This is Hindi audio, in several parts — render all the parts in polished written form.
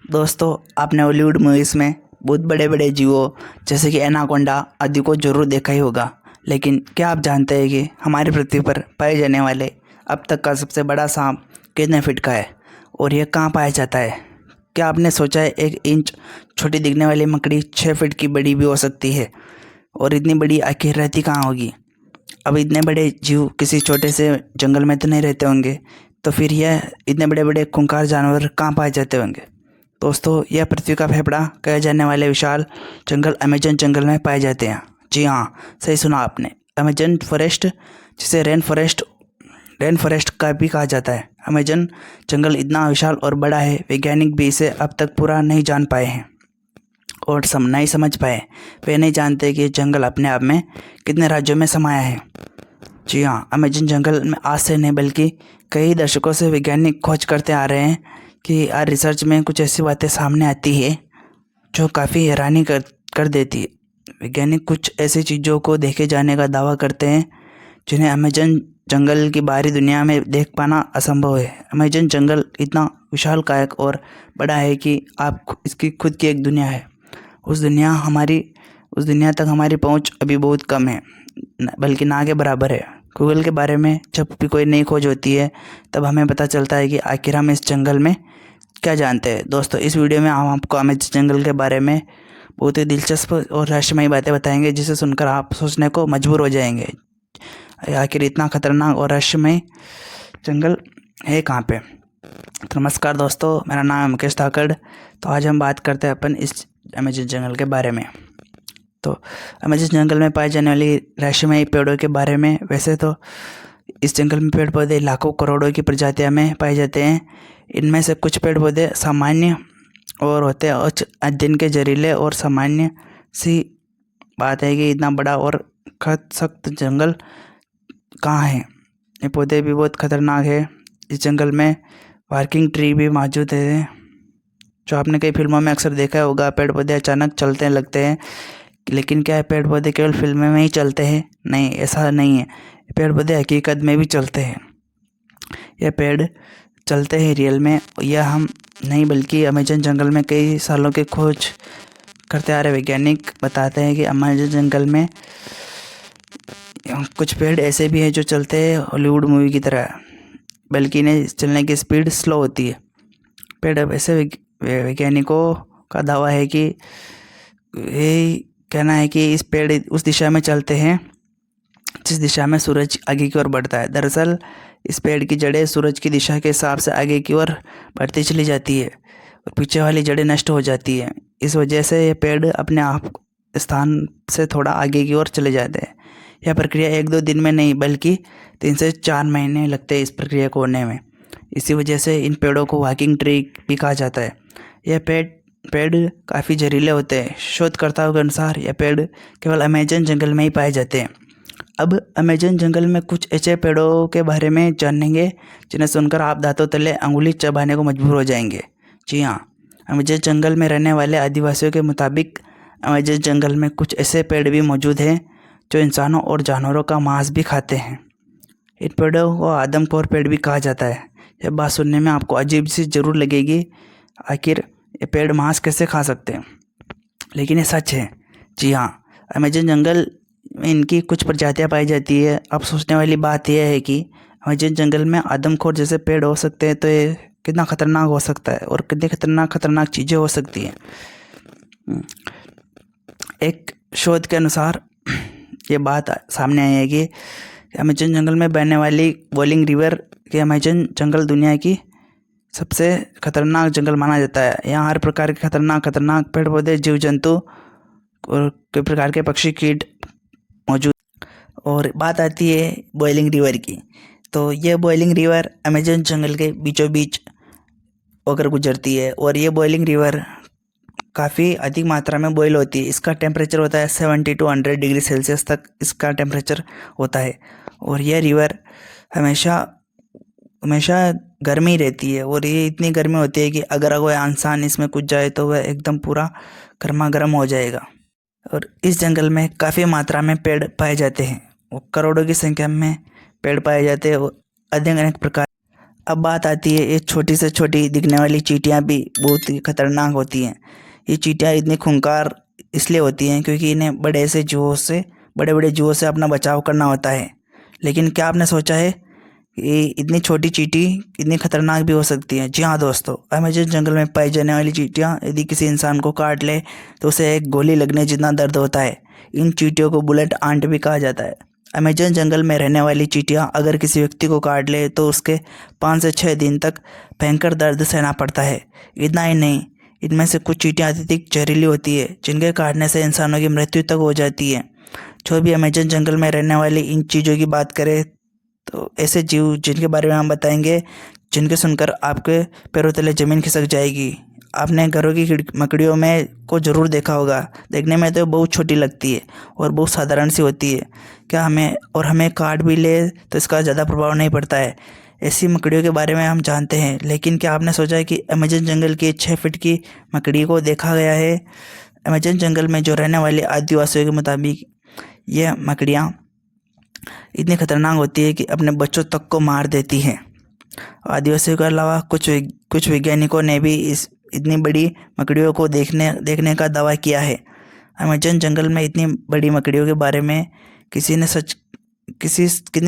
दोस्तों, आपने हॉलीवुड मूवीज़ में बहुत बड़े बड़े जीवों जैसे कि एनाकोंडा आदि को जरूर देखा ही होगा। लेकिन क्या आप जानते हैं कि हमारी पृथ्वी पर पाए जाने वाले अब तक का सबसे बड़ा सांप कितने फीट का है और यह कहाँ पाया जाता है? क्या आपने सोचा है 1 इंच छोटी दिखने वाली मकड़ी 6 फीट की बड़ी भी हो सकती है? और इतनी बड़ी आखिर रहती कहाँ होगी? अब इतने बड़े जीव किसी छोटे से जंगल में तो नहीं रहते होंगे, तो फिर यह इतने बड़े बड़े खूंखार जानवर कहाँ पाए जाते होंगे? दोस्तों, यह पृथ्वी का फेफड़ा कहे जाने वाले विशाल जंगल अमेजन जंगल में पाए जाते हैं। जी हाँ, सही सुना आपने। अमेजन फॉरेस्ट, जिसे रेन फॉरेस्ट का भी कहा जाता है। अमेजन जंगल इतना विशाल और बड़ा है, वैज्ञानिक भी इसे अब तक पूरा नहीं जान पाए हैं और नहीं समझ पाए। वे नहीं जानते कि जंगल अपने आप में कितने राज्यों में समाया है। जी हाँ, अमेजन जंगल में आज से नहीं बल्कि कई दशकों से वैज्ञानिक खोज करते आ रहे हैं कि आज रिसर्च में कुछ ऐसी बातें सामने आती है जो काफ़ी हैरानी कर देती है। वैज्ञानिक कुछ ऐसी चीज़ों को देखे जाने का दावा करते हैं जिन्हें अमेजन जंगल की बाहरी दुनिया में देख पाना असंभव है। अमेजन जंगल इतना विशालकायक और बड़ा है कि आप इसकी खुद की एक दुनिया है। उस दुनिया तक हमारी पहुंच अभी बहुत कम है, बल्कि ना के बराबर है। गूगल के बारे में जब भी कोई नई खोज होती है तब हमें पता चलता है कि आखिर हम इस जंगल में क्या जानते हैं। दोस्तों, इस वीडियो में हम आपको अमेजन जंगल के बारे में बहुत ही दिलचस्प और रहस्यमयी बातें बताएंगे जिसे सुनकर आप सोचने को मजबूर हो जाएंगे, आखिर इतना खतरनाक और रहस्यमय जंगल है कहाँ पे। नमस्कार दोस्तों, मेरा नाम है मुकेश धाकड़। तो आज हम बात करते हैं अपन इस अमेजन जंगल के बारे में। तो अमेजन जंगल में पाए जाने वाली रहस्यमयी पेड़ों के बारे में, वैसे तो इस जंगल में पेड़ पौधे लाखों करोड़ों की प्रजातियों में पाए जाते हैं। इनमें से कुछ पेड़ पौधे सामान्य और होते हैं उच्च अध्ययन के जरिए और सामान्य सी बात है कि इतना बड़ा और सख्त जंगल कहाँ है। ये पौधे भी बहुत खतरनाक है। इस जंगल में वर्किंग ट्री भी मौजूद है, जो आपने कई फिल्मों में अक्सर देखा होगा। पेड़ पौधे अचानक चलते लगते हैं, लेकिन क्या है, पेड़ पौधे केवल फिल्म में ही चलते हैं? नहीं, ऐसा नहीं है। पेड़ पौधे हकीकत में भी चलते हैं। यह पेड़ चलते हैं रियल में। यह हम नहीं बल्कि अमेजन जंगल में कई सालों की खोज करते आ रहे वैज्ञानिक बताते हैं कि अमेजन जंगल में कुछ पेड़ ऐसे भी हैं जो चलते हैं हॉलीवुड मूवी की तरह, बल्कि इन्हें चलने की स्पीड स्लो होती है। पेड़ वैसे वैज्ञानिकों का दावा है कि ये कहना है कि इस पेड़ उस दिशा में चलते हैं जिस दिशा में सूरज आगे की ओर बढ़ता है। दरअसल इस पेड़ की जड़ें सूरज की दिशा के हिसाब से आगे की ओर बढ़ती चली जाती है और पीछे वाली जड़ें नष्ट हो जाती है। इस वजह से ये पेड़ अपने आप स्थान से थोड़ा आगे की ओर चले जाते हैं। यह प्रक्रिया 1-2 दिन में नहीं बल्कि 3 से 4 महीने लगते हैं इस प्रक्रिया को होने में। इसी वजह से इन पेड़ों को वॉकिंग ट्री भी कहा जाता है। यह पेड़ काफ़ी जहरीले होते हैं। शोधकर्ताओं के अनुसार यह पेड़ केवल अमेजन जंगल में ही पाए जाते हैं। अब अमेजन जंगल में कुछ ऐसे पेड़ों के बारे में जानेंगे जिन्हें सुनकर आप दांतों तले अंगुली चबाने को मजबूर हो जाएंगे। जी हाँ, अमेजन जंगल में रहने वाले आदिवासियों के मुताबिक अमेजन जंगल में कुछ ऐसे पेड़ भी मौजूद हैं जो इंसानों और जानवरों का मांस भी खाते हैं। इन पेड़ों को आदमखोर पेड़ भी कहा जाता है। यह बात सुनने में आपको अजीब सी जरूर लगेगी, आखिर ये पेड़ मांस कैसे खा सकते हैं, लेकिन ये सच है। जी हाँ, अमेजन जंगल में इनकी कुछ प्रजातियां पाई जाती है। अब सोचने वाली बात यह है कि अमेजन जंगल में आदमखोर जैसे पेड़ हो सकते हैं, तो ये कितना खतरनाक हो सकता है और कितनी खतरनाक चीज़ें हो सकती हैं। एक शोध के अनुसार ये बात सामने आई है कि अमेजन जंगल में बहने वाली बोलिंग रिवर के अमेजन जंगल दुनिया की सबसे खतरनाक जंगल माना जाता है। यहाँ हर प्रकार के खतरनाक पेड़ पौधे, जीव जंतु और कई प्रकार के पक्षी कीट मौजूद। और बात आती है बॉइलिंग रिवर की, तो ये बॉइलिंग रिवर अमेजन जंगल के बीचों बीच होकर गुजरती है और ये बॉइलिंग रिवर काफ़ी अधिक मात्रा में बॉयल होती है। इसका टेम्परेचर होता है 70 to 100 डिग्री सेल्सियस तक इसका टेम्परेचर होता है। और यह रिवर हमेशा गर्मी रहती है और ये इतनी गर्मी होती है कि अगर कोई इंसान इसमें कूद जाए तो वह एकदम पूरा गर्मा गर्म हो जाएगा। और इस जंगल में काफ़ी मात्रा में पेड़ पाए जाते हैं और करोड़ों की संख्या में पेड़ पाए जाते हैं और अनेक अब बात आती है, ये छोटी से छोटी दिखने वाली चींटियाँ भी बहुत ही खतरनाक होती हैं। ये चींटियाँ इतनी खूंखार इसलिए होती हैं क्योंकि इन्हें बड़े बड़े जुओं से अपना बचाव करना होता है। लेकिन क्या आपने सोचा है ये इतनी छोटी चींटी इतनी खतरनाक भी हो सकती है? जी हाँ दोस्तों, अमेज़न जंगल में पाई जाने वाली चींटियाँ यदि किसी इंसान को काट ले तो उसे एक गोली लगने जितना दर्द होता है। इन चींटियों को बुलेट आंट भी कहा जाता है। अमेज़न जंगल में रहने वाली चींटियाँ अगर किसी व्यक्ति को काट ले तो उसके 5 से 6 दिन तक भयंकर दर्द सहना पड़ता है। इतना ही नहीं, इनमें से कुछ चींटियाँ अत्यधिक जहरीली होती है जिनके काटने से इंसानों की मृत्यु तक हो जाती है। जो भी अमेज़न जंगल में रहने वाली इन चीज़ों की बात करें तो ऐसे जीव जिनके बारे में हम बताएंगे, जिनके सुनकर आपके पैरों तले ज़मीन खिसक जाएगी। आपने घरों की मकड़ियों में को ज़रूर देखा होगा। देखने में तो बहुत छोटी लगती है और बहुत साधारण सी होती है। क्या हमें काट भी ले तो इसका ज़्यादा प्रभाव नहीं पड़ता है। ऐसी मकड़ियों के बारे में हम जानते हैं, लेकिन क्या आपने सोचा है कि अमेज़न जंगल की 6 फीट की मकड़ी को देखा गया है? अमेज़न जंगल में जो रहने वाले आदिवासियों के मुताबिक यह मकड़ियाँ इतनी खतरनाक होती है कि अपने बच्चों तक को मार देती हैं। आदिवासियों के अलावा कुछ वैज्ञानिकों ने भी इस इतनी बड़ी मकड़ियों को देखने का दावा किया है। अमेज़न जंगल में इतनी बड़ी मकड़ियों के बारे में कितनी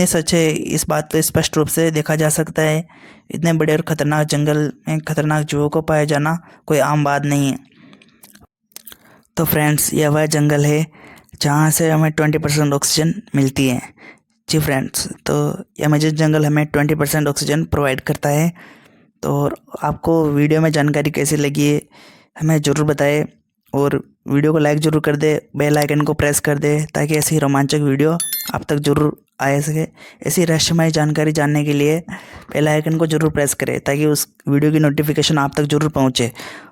सच है, इस बात को स्पष्ट रूप से देखा जा सकता है। इतने बड़े और ख़तरनाक जंगल में खतरनाक जीवों को पाया जाना कोई आम बात नहीं है। तो फ्रेंड्स, यह वह जंगल है जहाँ से हमें 20% ऑक्सीजन मिलती है। जी फ्रेंड्स, तो अमेज़न जंगल हमें 20% ऑक्सीजन प्रोवाइड करता है। तो आपको वीडियो में जानकारी कैसी लगी है हमें ज़रूर बताएं और वीडियो को लाइक ज़रूर कर दे, बेल आइकन को प्रेस कर दे ताकि ऐसी रोमांचक वीडियो आप तक ज़रूर आ सके। ऐसी रहस्यमय जानकारी जानने के लिए बेल आइकन को ज़रूर प्रेस करें ताकि उस वीडियो की नोटिफिकेशन आप तक ज़रूर पहुंचे।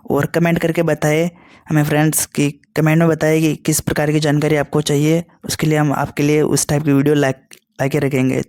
और कमेंट करके बताएं हमें फ्रेंड्स कि कमेंट में बताएं कि किस प्रकार की जानकारी आपको चाहिए, उसके लिए हम आपके लिए उस टाइप की वीडियो लाके रखेंगे।